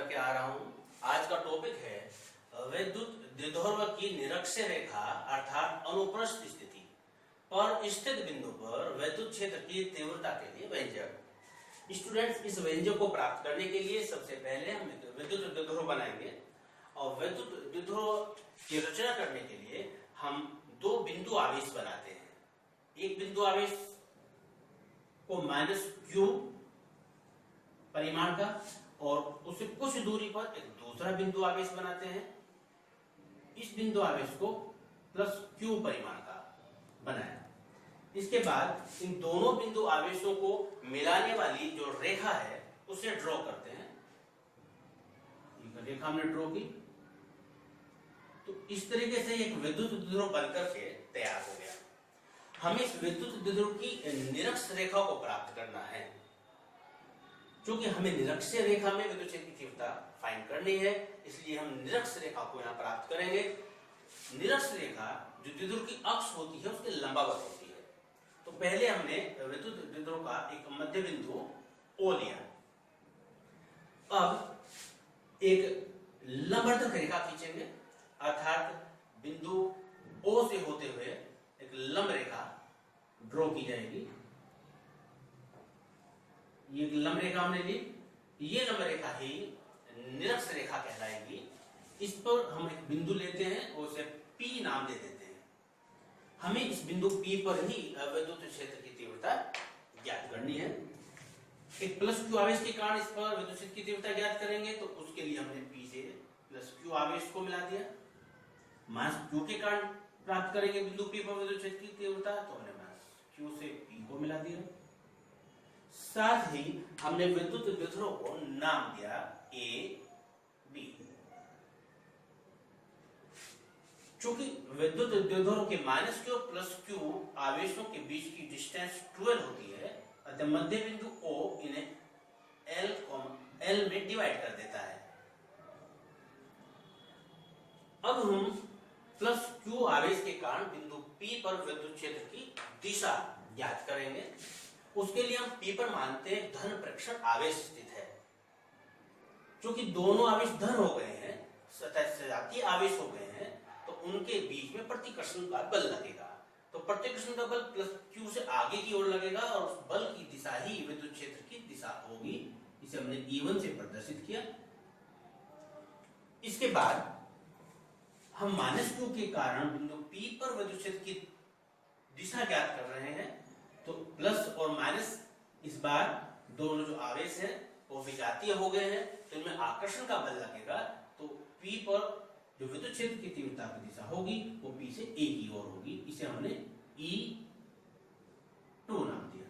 करके आ रहा हूँ। आज का टॉपिक है विद्युत द्विध्रुव की निरक्षीय रेखा अर्थात अनुप्रस्थ स्थिति पर स्थित बिंदु पर विद्युत क्षेत्र की तीव्रता के लिए व्यंजक। स्टूडेंट्स, इस व्यंजक को प्राप्त करने के लिए सबसे पहले हम विद्युत द्विध्रुव बनाएंगे और विद्युत द्विध्रुव की रचना करने के लिए हम दो बिंदु आवेश बनाते हैं। एक बिंदु आवेश को -q परिमाण का और उससे कुछ दूरी पर एक दूसरा बिंदु आवेश बनाते हैं। इस बिंदु आवेश को +q परिमाण का बनाया। इसके बाद इन दोनों बिंदु आवेशों को मिलाने वाली जो रेखा है उसे ड्रॉ करते हैं। रेखा हमने ड्रॉ की तो इस तरीके से एक विद्युत द्विध्रुव बनकर के तैयार हो गया। हमें इस विद्युत द्विध्रुव की निरक्ष रेखा को प्राप्त करना है। क्योंकि हमें निरक्षीय रेखा में विद्युत क्षेत्र की तीव्रता फाइंड करनी है, इसलिए हम निरक्ष रेखा को यहां प्राप्त करेंगे। निरक्ष रेखा जो द्विध्रुव की अक्ष होती है उसके लंबवत होती है। तो पहले हमने विद्युत द्विध्रुव का एक मध्य बिंदु O लिया। अब एक लंबवर्धक रेखा खींचेंगे अर्थात बिंदु O से होते हुए एक लंब रेखा ड्रॉ की जाएगी। ये लंब रेखा हमने ली, ये लंब रेखा ही निरक्ष रेखा कहलाएगी। इस पर हम एक बिंदु लेते हैं और उसे P नाम दे देते हैं। हमें इस बिंदु P पर ही विद्युत क्षेत्र की तीव्रता ज्ञात करनी है। एक +q आवेश के कारण इस पर विद्युत क्षेत्र की तीव्रता ज्ञात करेंगे, तो उसके लिए हमने P से +q आवेश को मिला दिया। -q के कारण प्राप्त करेंगे बिंदु P पर विद्युत क्षेत्र की तीव्रता, तो हमने -q से P को मिला दिया। साथ ही हमने विद्युत द्विध्रुव को नाम दिया A B। चूंकि विद्युत द्विध्रुव के -q +q आवेशों के बीच की डिस्टेंस 12 होती है, अतः मध्य बिंदु O इन्हें L में डिवाइड कर देता है। अब हम +q आवेश के कारण बिंदु P पर विद्युत क्षेत्र की दिशा ज्ञात करेंगे। उसके लिए हम P पर मानते हैं धन प्रेक्षण आवेश स्थित है। क्योंकि दोनों आवेश धन हो गए हैं, सजातीय आवेश हो गए हैं, तो उनके बीच में प्रतिकर्षण का बल लगेगा। तो प्रतिकर्षण का बल +q से आगे की ओर लगेगा और उस बल की दिशा ही विद्युत क्षेत्र की दिशा होगी। इसे हमने E1 से प्रदर्शित किया। इसके बाद हम -q के कारण बिंदु P पर विद्युत क्षेत्र की दिशा ज्ञात कर रहे हैं। तो प्लस और माइनस, इस बार दोनों जो आवेश हैं वो विजातीय हो गए हैं, तो इनमें आकर्षण का बल लगेगा। तो P पर जो विद्युत क्षेत्र की तीव्रता की दिशा होगी वो P से A की ओर होगी। इसे हमने E2 नाम दिया।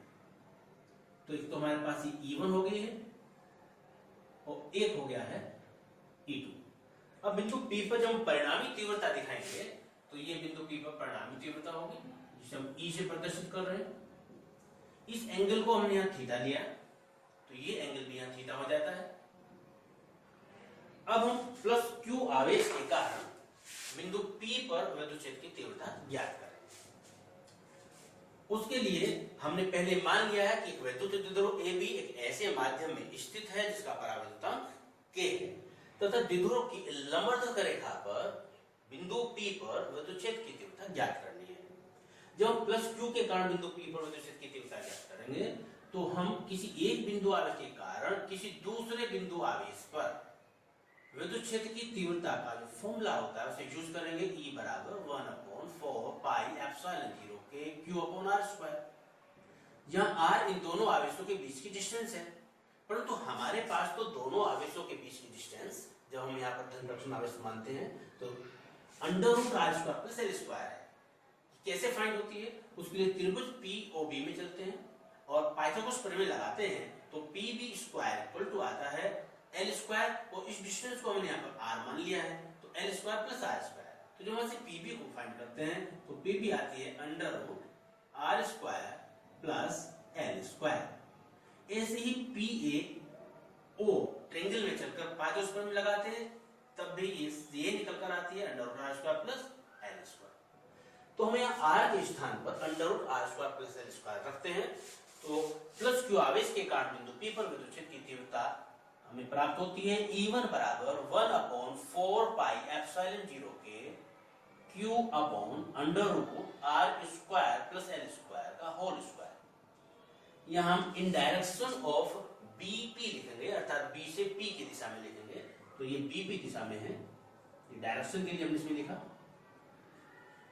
तो एक तो हमारे पास E1 हो गई है और एक हो गया है E2। अब बिंदु P पर जब हम परिणामी तीव्रता दिखाएंगे तो ये बिंदु P पर परिणामी तीव्रता होगी, जिसे हम E से प्रदर्शित कर रहे हैं। इस एंगल को हमने यहां थीटा लिया, तो ये एंगल भी यहां थीटा हो जाता है। अब हम +q आवेश के कारण बिंदु P पर विद्युत क्षेत्र की तीव्रता ज्ञात करेंगे। उसके लिए हमने पहले मान लिया है कि विद्युत द्विध्रुव AB एक ऐसे माध्यम में स्थित है जिसका परावर्तनांक k है, तथा द्विध्रुव की लंबवर्धक रेखा पर बिंदु P पर विद्युत क्षेत्र की तीव्रता ज्ञात करनी है। जब हम +q के कारण बिंदु P पर विद्युत क्षेत्र की तीव्रता ज्ञात करेंगे तो हम किसी एक बिंदु आवेश के कारण किसी दूसरे बिंदु आवेश पर विद्युत क्षेत्र की तीव्रता का जो फॉर्मूला होता है उसे यूज करेंगे। E = 1/4πε0 के q/r²। जहां r इन दोनों आवेशों के बीच की डिस्टेंस है, परंतु हमारे पास तो दोनों आवेशों के बीच की डिस्टेंस, जब हम यहाँ पर धन प्रेक्षण आवेश मानते हैं, तो √r² + l² है। कैसे फाइंड होती है? उसके लिए त्रिभुज POB में चलते हैं और पाइथागोरस प्रमेय लगाते हैं, तो PB² आता है l², और इस डिस्टेंस को हमने यहाँ पर r मान लिया है, तो l² + r²। तो जब हम PB को फाइंड करते हैं तो PB आती है √r² + l²। ऐसे ही PAO ट्रायंगल में चलकर पाइथागोरस प्रमेय लगाते हैं, तब भी ये निकल कर आती है √r² + l²। तो हम यहाँ r के स्थान पर √r² + l² रखते हैं। तो +q आवेश के कारण बिंदु P पर विद्युत क्षेत्र की तीव्रता हमें प्राप्त होती है E1 बराबर 1/4 पाई एप्सिलॉन 0 के Q upon under root R square plus L square का होल स्क्वायर। यहाँ हम इन डायरेक्शन ऑफ BP लिखेंगे, अर्थात B से P की दिशा में लिखेंगे, तो ये BP दिशा में है, डायरेक्शन के लिए हमने इसमें लिखा।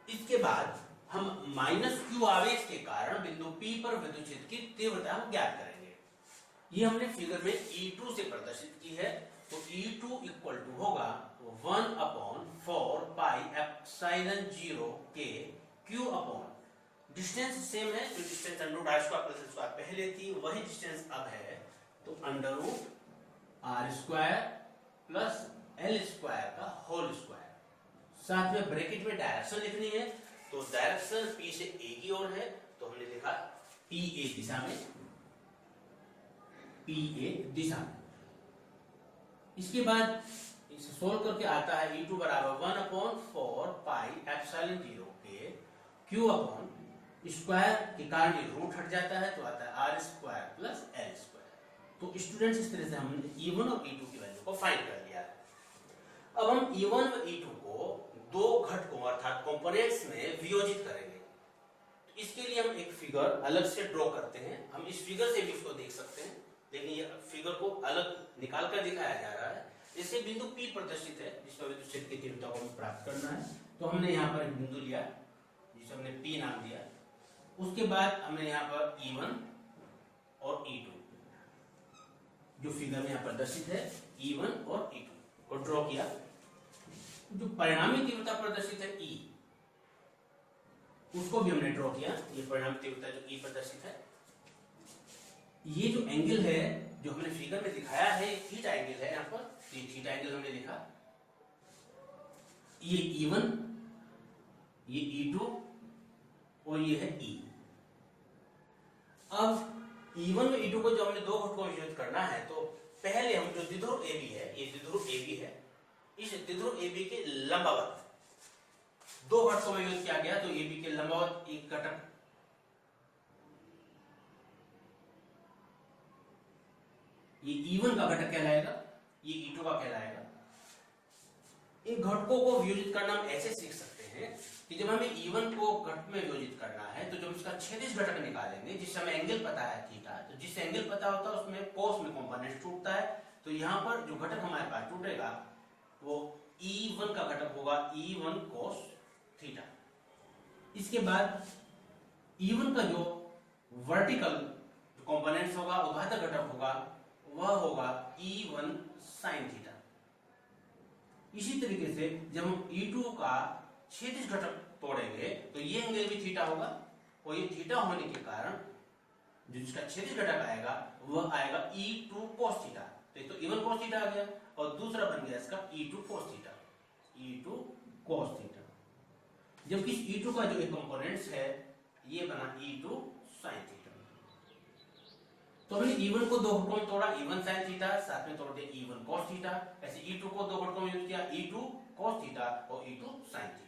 इसके बाद हम माइनस Q आवेश के कारण बिंदु P पर विद्युत क्षेत्र की तीव्रता हम ज्ञात करेंगे। ये हमने फिगर में E2 से प्रदर्शित की है, तो E2 इक्वल टू होगा 1/4 पाई एप्सिलॉन 0 के Q अपॉन, डिस्टेंस सेम है, जो distance under root R square plus L square पहले थी वही डिस्टेंस अब है, तो under root R square plus L square का होल स्क्वायर। साथ में ब्रैकेट में डायरेक्शन लिखनी है, तो डायरेक्शन P से A की ओर है, तो हमने लिखा PA दिशा में, PA दिशा में। इसके बाद इसे सोल्व करके आता है E2 बराबर 1/4 पाई एप्सिलॉन 0 के Q अपॉन स्क्वायर के कारण ये रूट हट जाता है, तो आता है R square plus L square. तो स्टूडेंट्स इस तरह से हमने E1 और E2 की वैल्यू को फाइंड कर लिया है। अब हम E1 और E2 को दो घटकों अर्थात कंपोनेंट्स में वियोजित करेंगे। तो इसके लिए हम एक फिगर अलग से ड्रॉ करते हैं। हम इस फिगर से भी इसको देख सकते हैं, लेकिन ये फिगर को अलग निकाल कर दिखाया जा रहा है। जैसे बिंदु P प्रदर्शित है, जिसका विद्युत क्षेत्र की तीव्रता को हमें प्राप्त करना है, तो हमने यहाँ पर एक बिंदु लिया जिसे हमने P नाम दिया। उसके बाद हमने यहाँ पर E1 और E2 जो फिगर में यहाँ प्रदर्शित है, E1 और E2 को ड्रॉ किया। जो परिणामी तीव्रता प्रदर्शित है E, उसको भी हमने ड्रॉ किया। ये परिणामी तीव्रता जो E प्रदर्शित है, ये जो एंगल है जो हमने फिगर में दिखाया है, थीटा एंगल है यहाँ पर, ये थीटा एंगल हमने लिखा। ये E1, ये E2 और ये है E। अब E1 और E2 को जो हमने दो घटकों में वियोजित करना है, तो पहले हम जो द्विध्रुव AB है, ये द्विध्रुव AB है, इस द्विध्रुव AB के लंबवत दो घटकों में वियोजित किया गया, तो AB के लंबवत एक घटक ये E1 का घटक कहलाएगा, ये E2 का कहलाएगा। इन घटकों को वियोजित करना हम ऐसे सीख सकते हैं कि जब हमें E1 को घटक में वियोजित करना है, तो जब इसका क्षैतिज घटक निकालेंगे, जिससे हमें एंगल पता है थीटा, तो जिस एंगल पता होता है उसमें कोस में कंपोनेंट टूटता है, तो यहाँ पर जो घटक हमारे पास टूटेगा वो E1 का घटक होगा E1 cos थीटा। इसके बाद E1 का जो वर्टिकल कंपोनेंट्स होगा, ऊर्ध्वाधर घटक होगा, वह होगा E1 sin थीटा। इसी तरीके से जब हम E2 का क्षैतिज घटक तोड़ेंगे, तो ये एंगल भी थीटा होगा, और ये थीटा होने के कारण जो जिसका क्षैतिज घटक आएगा वह आएगा E2 cos थीटा। तो एक तो E1 cos थीटा आ गया, और दूसरा बन गया इसका E2 cos theta, E2 cos theta. जबकि इस E2 का जो एक कंपोनेंट्स है, ये बना E2 sin थीटा। तो हमने E1 को दो घटकों में तोड़ा, E1 sin थीटा, साथ में तोड़ दिया E1 cos थीटा। ऐसे E2 को दो घटकों में यूज किया, E2 cos थीटा और E2 sin थीटा।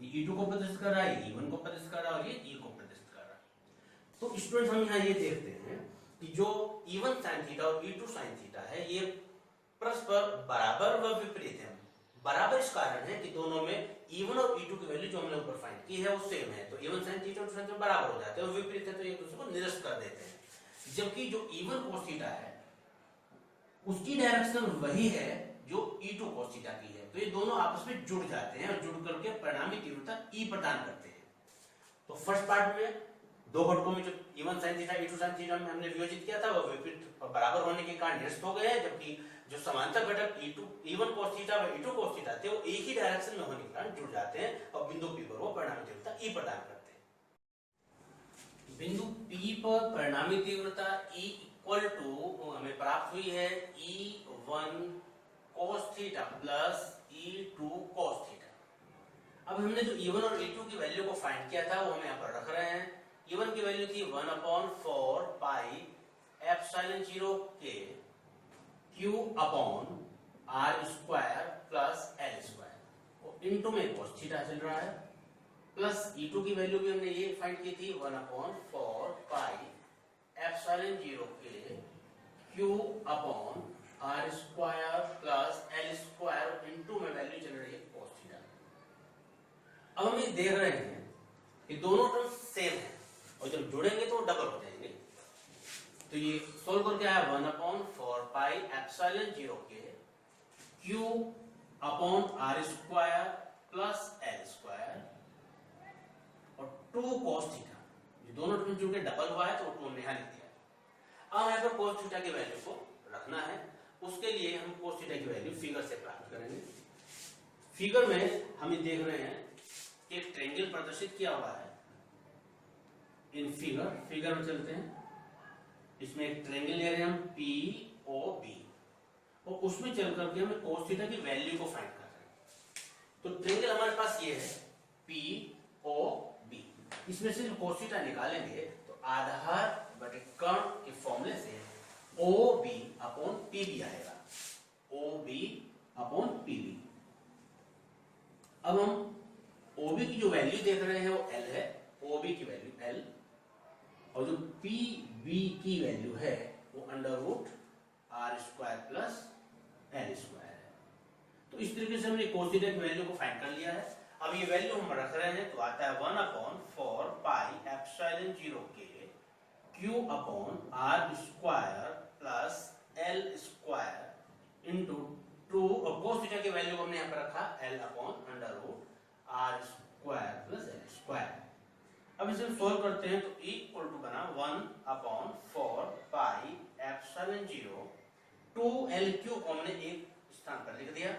ये E2 को प्रदर्शित कर रहा है, E1 को प्रदर्शित कर रहा है, और ये E को प्रदर्शित कर रहा है। तो स्टूडेंट हम यहाँ ये देखते हैं कि जो E1 sin थीटा और E2 sin थीटा है, ये परस्पर बराबर व विपरीत है। बराबर इस कारण है कि दोनों में E1 और E2 की वैल्यू जो हमने ऊपर फाइंड की है वो सेम है, तो E1 sin थीटा और sin थीटा बराबर हो जाते हैं, और विपरीत है तो एक दूसरे को निरस्त कर देते हैं। जबकि जो E1 cos थीटा है उसकी डायरेक्शन वही है जो E2 cos थीटा की है, तो ये दोनों आपस में जुड़ जाते हैं और जुड़ करके परिणामी तीव्रता E प्रदान करते हैं। तो फर्स्ट पार्ट में दो घटकों में जो E1 sin theta E2 sin theta में हमने वियोजित किया था, वो विपरीत बराबर होने के कारण निरस्त हो गए हैं, जबकि जो समांतर घटक E1 cos थीटा व E2 cos थीटा थे, वो एक ही डायरेक्शन में होने के कारण जुड़ जाते हैं, और बिंदु P पर वो परिणामी तीव्रता E प्रदान करते हैं। बिंदु P पर परिणामी तीव्रता E इक्वल टू हमें प्राप्त हुई है E1 cos theta plus E2 cos theta. अब हमने जो E1 और E2 की वैल्यू को फाइंड किया था, वो हम यहाँ पर रख रहे हैं। E1 की वैल्यू थी 1/4 पाई एप्सिलॉन 0 के Q upon R square plus L square, into में cos थीटा चल रहा है, प्लस E2 की वैल्यू भी हमने ये फाइंड की थी 1/4 पाई एप्सिलॉन 0 के Q upon R square plus L square into में वैल्यू चल रही है cos थीटा। अब हम ये देख रहे हैं कि दोनों टर्म सेम है और जब जुड़ेंगे तो डबल हो जाएंगे। तो ये सोल्व करके आया 1/4 पाई एप्सिलॉन 0 के Q upon R square plus L square और 2 cos थीटा। ये दोनों टर्म जुड़ के डबल हुआ है तो 2 हमने यहां लिख दिया। अब यहाँ पर cos थीटा की वैल्यू को रखना है, उसके लिए हम cos थीटा की वैल्यू फिगर से प्राप्त करेंगे। फिगर में हम ये देख रहे हैं कि एक ट्रायंगल प्रदर्शित किया हुआ है। इन फिगर में चलते हैं। इसमें एक ट्रायंगल ले रहे हैं हम POB और उसमें चल करके हमें cos थीटा की वैल्यू को फाइंड कर रहे हैं। तो ट्रायंगल हमारे पास ये है POB। इसमें से जो cos थीटा निकालेंगे तो आधार बटे कर्ण के फॉर्मूले से OB अपॉन PB आएगा। OB upon PB। अब हम OB की जो वैल्यू देख रहे हैं वो L है, OB की वैल्यू L, और जो PB की वैल्यू है वो under root R square plus L square है। तो इस तरीके से हमने cos थीटा की वैल्यू को फाइंड कर लिया है। अब ये वैल्यू हम रख रहे हैं तो आता है 1/4 पाई एप्सिलॉन 0 के Q upon R square plus L square into 2 और cos थीटा की वैल्यू को हमने यहाँ पर रखा L upon under root R square plus L square. अब इसे हम सोल्व करते हैं तो इक्वल टू बना 1/4 पाई एप्सिलॉन 0 2L3 को हमने एक स्थान पर लिख दिया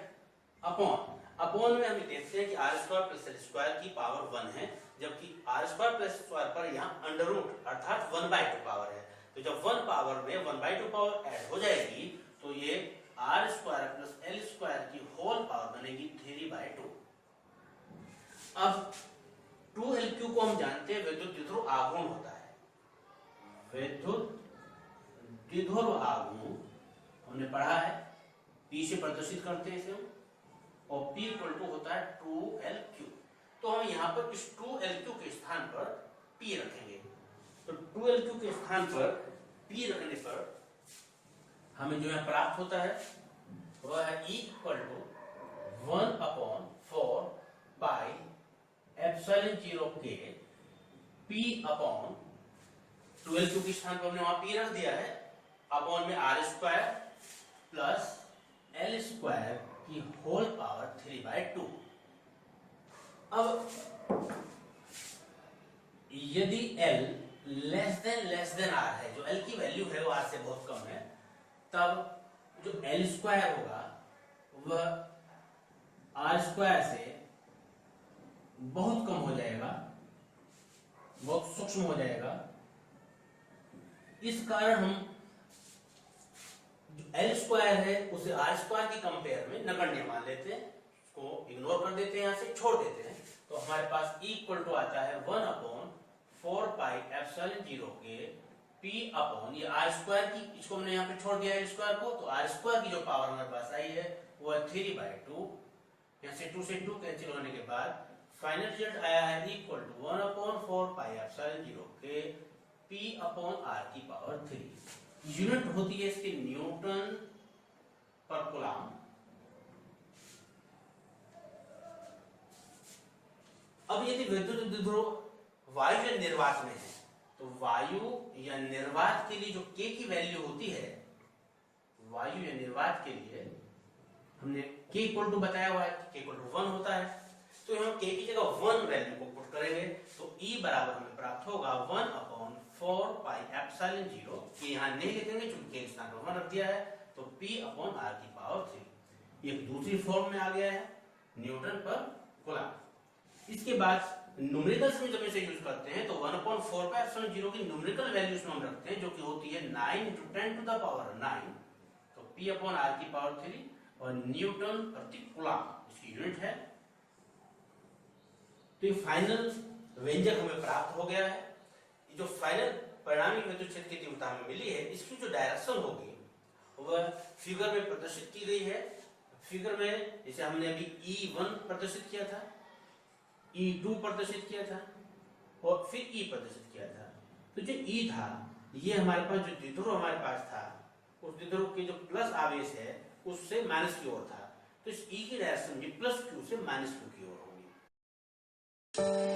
अपॉन में हम देखते हैं कि R square plus L square की पावर 1 है, जबकि R स्क्वायर प्लस स्क्वायर पर यहाँ अंडर रूट अर्थात 1/2 पावर है। तो जब 1 पावर में 1/2 पावर ऐड हो जाएगी तो ये R square plus L square की होल पावर बनेगी 3/2। अब 2L3 को हम जानते हैं विद्युत द्विध्रुव आघूर्ण होता है। विद्युत द्विध्रुव आघूर्ण हमने पढ़ा है, P से प्रदर्शित करते हैं इसे हम, और P इक्वल टू होता है 2L3। तो हम यहाँ पर इस 2L3 के स्थान पर P रखेंगे। तो 2L3 के स्थान पर P रखने पर हमें जो है प्राप्त होता है वह है इक्वल टू 1/4 पाई एप्सिलॉन 0 के P अपॉन 2L3 के स्थान पर हमने वहां P रख दिया है अपॉन में R square plus L square की होल पावर 3/2। अब यदि L लेस देन R है, जो L की वैल्यू है वो R से बहुत कम है, तब जो L स्क्वायर होगा वह R स्क्वायर से बहुत कम हो जाएगा, बहुत सूक्ष्म हो जाएगा। इस कारण हम जो L स्क्वायर है उसे R स्क्वायर की कंपेयर में नगण्य मान लेते हैं, उसको इग्नोर कर देते हैं, यहाँ से छोड़ देते हैं। तो हमारे पास इक्वल टू आता है 1/4 पाई एप्सिलॉन 0 के P अपॉन ये R स्क्वायर की, इसको हमने यहाँ पे छोड़ दिया है स्क्वायर को, तो R स्क्वायर की जो पावर हमारे पास आई है वो है 3/2। यहाँ से 2 से 2 कैंसिल होने के बाद फाइनल रिजल्ट आया है इक्वल टू 1/4 पाई एप्सिलॉन 0 के P अपॉन R की पावर 3। यूनिट होती है इसकी न्यूटन पर कूलम। अब यदि विद्युत द्विध्रुव वायु या निर्वात में है तो वायु या निर्वात के लिए जो K की वैल्यू होती है, वायु या निर्वात के लिए हमने K इक्वल टू बताया हुआ है, K इक्वल टू 1 होता है। तो हम K की जगह 1 वैल्यू को पुट करेंगे तो E बराबर हमें प्राप्त होगा 1/4 पाई एप्सिलॉन 0। ये यहाँ नहीं लिखेंगे क्योंकि K स्थान पर 1 रख दिया है, तो P अपॉन R की पावर 3। ये दूसरी फॉर्म में आ गया है न्यूटन पर कूलम। इसके बाद न्यूमेरिकल्स में जब इसे यूज करते हैं तो 1/4 पाई एप्सिलॉन 0 की न्यूमेरिकल वैल्यू इसमें हम रखते हैं जो कि होती है 9 × 10⁹ तो P अपॉन R की पावर 3 और न्यूटन प्रति कूलम इसकी यूनिट है। तो ये फाइनल व्यंजक हमें प्राप्त हो गया है। जो फाइनल परिणामी विद्युत क्षेत्र की तीव्रता हमें मिली है, इसकी जो डायरेक्शन होगी वह फिगर में प्रदर्शित की गई है। फिगर में जैसे हमने अभी E1 प्रदर्शित किया था, E2 प्रदर्शित किया था और फिर E प्रदर्शित किया था। तो जो E था ये हमारे पास जो द्विध्रुव हमारे पास था उस द्विध्रुव के जो प्लस आवेश है उससे माइनस की ओर था, तो इस E की डायरेक्शन भी प्लस Q से माइनस Q की ओर होगी।